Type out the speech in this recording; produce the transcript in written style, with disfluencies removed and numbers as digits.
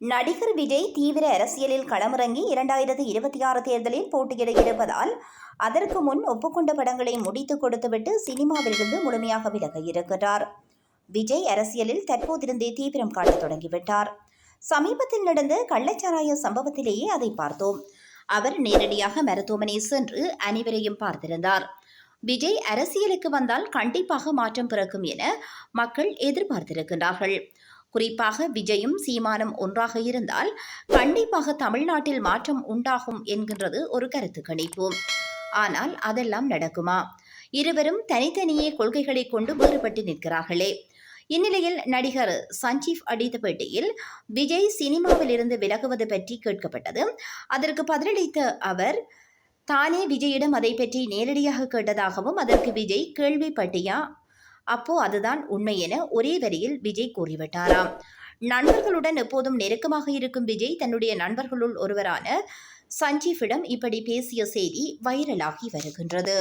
நடிகர் விஜய் தீவிர அரசியலில் களமிறங்கி 2026 தேர்தலில் போட்டியிட இருப்பதால் அதற்கு முன் ஒப்புக்கொண்ட படங்களை முடித்துக் கொடுத்துவிட்டு சினிமாவிலிருந்து முழுமையாக விலக இருக்கிறார். விஜய் அரசியலில் தற்போதிருந்தே தீவிரம் காட்டத் தொடங்கிவிட்டார். சமீபத்தில் நடந்த கள்ளச்சாராய சம்பவத்திலேயே அதை பார்த்தோம். அவர் நேரடியாக மருத்துவமனை சென்று அனைவரையும் பார்த்திருந்தார். விஜய் அரசியலுக்கு வந்தால் கண்டிப்பாக மாற்றம் பிறக்கும் என மக்கள் எதிர்பார்த்திருக்கின்றார்கள். குறிப்பாக விஜயும் சீமானும் ஒன்றாக இருந்தால் கண்டிப்பாக தமிழ்நாட்டில் மாற்றம் உண்டாகும் என்கின்றது ஒரு கருத்து கணிப்பு. ஆனால் அதெல்லாம் நடக்குமா? இருவரும் தனித்தனியே கொள்கைகளை கொண்டு வேறுபட்டு நிற்கிறார்களே. இந்நிலையில் நடிகர் சஞ்சீவ் அளித்த பேட்டியில் விஜய் சினிமாவில் இருந்து விலகுவது பற்றி கேட்கப்பட்டது. அதற்கு பதிலளித்த அவர் தானே விஜயிடம் அதை பற்றி நேரடியாக கேட்டதாகவும் அதற்கு விஜய் கேள்விப்பட்டியா அப்போ அதுதான் உண்மை என ஒரே வரியில் விஜய் கூறிவிட்டாராம். நண்பர்களுடன் எப்போதும் நெருக்கமாக இருக்கும் விஜய் தன்னுடைய நண்பர்களுள் ஒருவரான சஞ்சீவிடம் இப்படி பேசிய செய்தி வைரலாகி வருகின்றது.